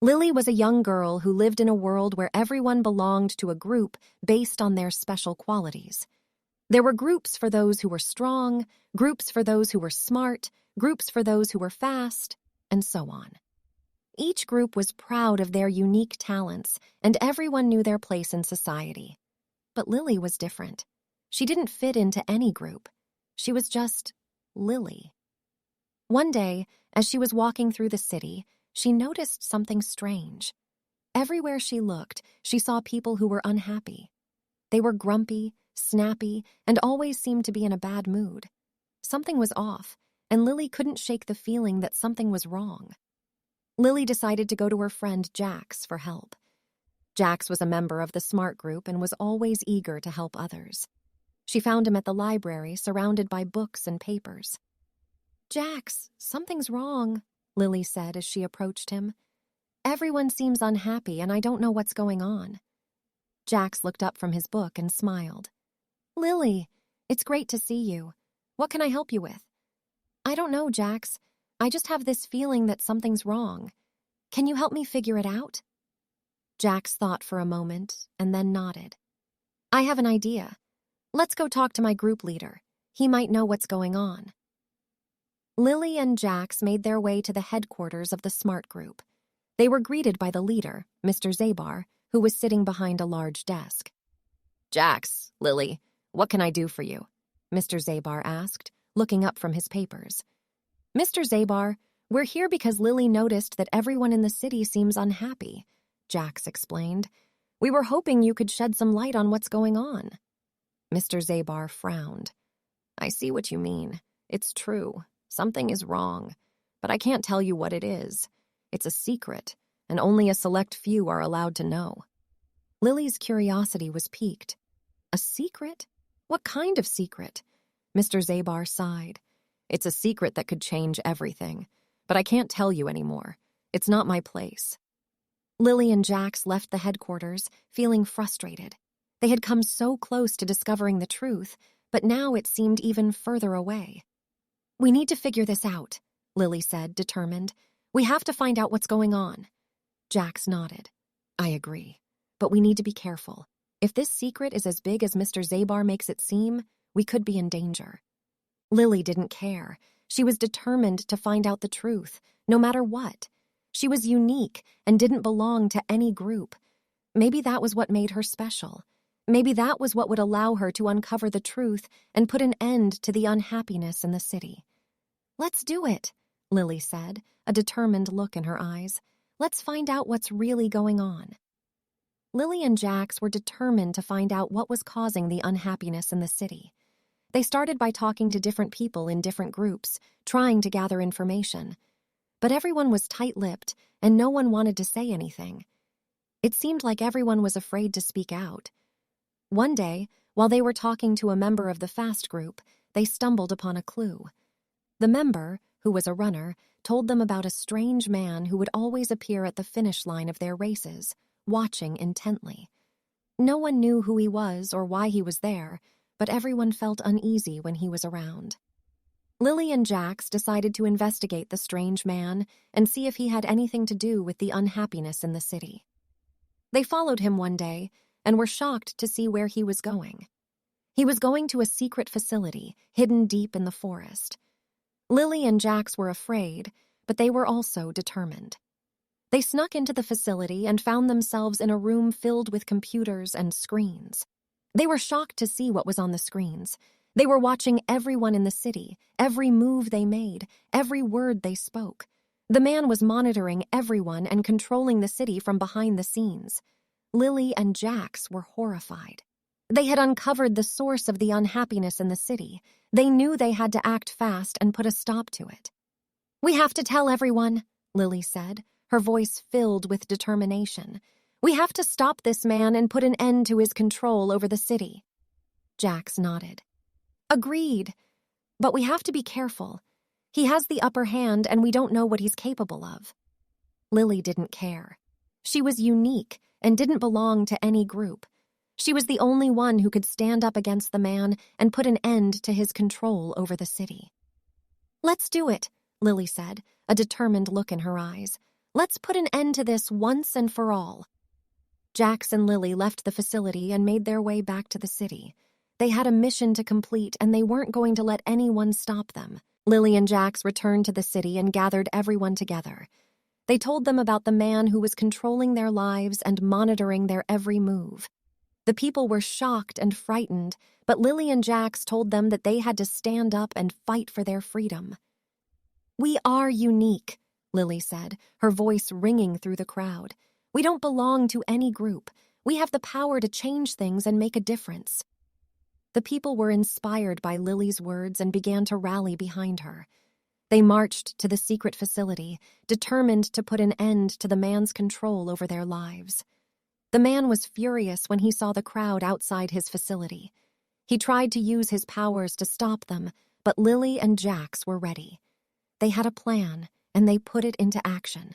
Lily was a young girl who lived in a world where everyone belonged to a group based on their special qualities. There were groups for those who were strong, groups for those who were smart, groups for those who were fast, and so on. Each group was proud of their unique talents, and everyone knew their place in society. But Lily was different. She didn't fit into any group. She was just Lily. One day, as she was walking through the city, she noticed something strange. Everywhere she looked, she saw people who were unhappy. They were grumpy, snappy, and always seemed to be in a bad mood. Something was off, and Lily couldn't shake the feeling that something was wrong. Lily decided to go to her friend Jax for help. Jax was a member of the SMART group and was always eager to help others. She found him at the library, surrounded by books and papers. "Jax, something's wrong," Lily said as she approached him. "Everyone seems unhappy, and I don't know what's going on." Jax looked up from his book and smiled. "Lily, it's great to see you. What can I help you with?" "I don't know, Jax. I just have this feeling that something's wrong. Can you help me figure it out?" Jax thought for a moment and then nodded. "I have an idea. Let's go talk to my group leader. He might know what's going on." Lily and Jax made their way to the headquarters of the SMART group. They were greeted by the leader, Mr. Zabar, who was sitting behind a large desk. "Jax, Lily, what can I do for you?" Mr. Zabar asked, looking up from his papers. "Mr. Zabar, we're here because Lily noticed that everyone in the city seems unhappy," Jax explained. "We were hoping you could shed some light on what's going on." Mr. Zabar frowned. "I see what you mean. It's true. Something is wrong. But I can't tell you what it is. It's a secret, and only a select few are allowed to know." Lily's curiosity was piqued. "A secret? What kind of secret?" Mr. Zabar sighed. "It's a secret that could change everything, but I can't tell you anymore. It's not my place." Lily and Jax left the headquarters, feeling frustrated. They had come so close to discovering the truth, but now it seemed even further away. "We need to figure this out," Lily said, determined. "We have to find out what's going on." Jax nodded. "I agree, but we need to be careful. If this secret is as big as Mr. Zabar makes it seem, we could be in danger." Lily didn't care. She was determined to find out the truth, no matter what. She was unique and didn't belong to any group. Maybe that was what made her special. Maybe that was what would allow her to uncover the truth and put an end to the unhappiness in the city. "Let's do it," Lily said, a determined look in her eyes. "Let's find out what's really going on." Lily and Jax were determined to find out what was causing the unhappiness in the city. They started by talking to different people in different groups, trying to gather information. But everyone was tight-lipped, and no one wanted to say anything. It seemed like everyone was afraid to speak out. One day, while they were talking to a member of the FAST group, they stumbled upon a clue. The member, who was a runner, told them about a strange man who would always appear at the finish line of their races, watching intently. No one knew who he was or why he was there, but everyone felt uneasy when he was around. Lily and Jax decided to investigate the strange man and see if he had anything to do with the unhappiness in the city. They followed him one day and were shocked to see where he was going. He was going to a secret facility hidden deep in the forest. Lily and Jax were afraid, but they were also determined. They snuck into the facility and found themselves in a room filled with computers and screens. They were shocked to see what was on the screens. They were watching everyone in the city, every move they made, every word they spoke. The man was monitoring everyone and controlling the city from behind the scenes. Lily and Jax were horrified. They had uncovered the source of the unhappiness in the city. They knew they had to act fast and put a stop to it. "We have to tell everyone," Lily said, her voice filled with determination. "We have to stop this man and put an end to his control over the city." Jax nodded. "Agreed. But we have to be careful. He has the upper hand and we don't know what he's capable of." Lily didn't care. She was unique and didn't belong to any group. She was the only one who could stand up against the man and put an end to his control over the city. "Let's do it," Lily said, a determined look in her eyes. Let's put an end to this once and for all. Jax and Lily left the facility and made their way back to the city. They had a mission to complete, and they weren't going to let anyone stop them. Lily and Jax returned to the city and gathered everyone together. They told them about the man who was controlling their lives and monitoring their every move. The people were shocked and frightened, but Lily and Jax told them that they had to stand up and fight for their freedom. "We are unique," Lily said, her voice ringing through the crowd. "We don't belong to any group. We have the power to change things and make a difference." The people were inspired by Lily's words and began to rally behind her. They marched to the secret facility, determined to put an end to the man's control over their lives. The man was furious when he saw the crowd outside his facility. He tried to use his powers to stop them, but Lily and Jax were ready. They had a plan, and they put it into action.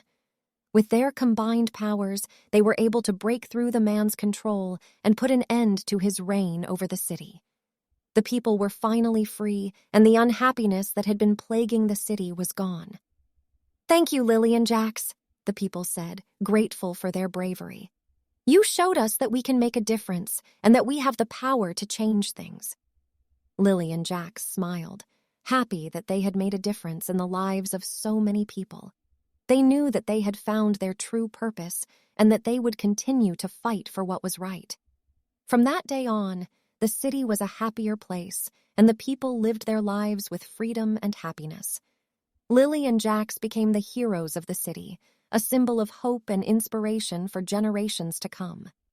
With their combined powers, they were able to break through the man's control and put an end to his reign over the city. The people were finally free, and the unhappiness that had been plaguing the city was gone. "Thank you, Lily and Jax," the people said, grateful for their bravery. "You showed us that we can make a difference and that we have the power to change things." Lily and Jax smiled, happy that they had made a difference in the lives of so many people. They knew that they had found their true purpose and that they would continue to fight for what was right. From that day on, the city was a happier place, and the people lived their lives with freedom and happiness. Lily and Jax became the heroes of the city, a symbol of hope and inspiration for generations to come.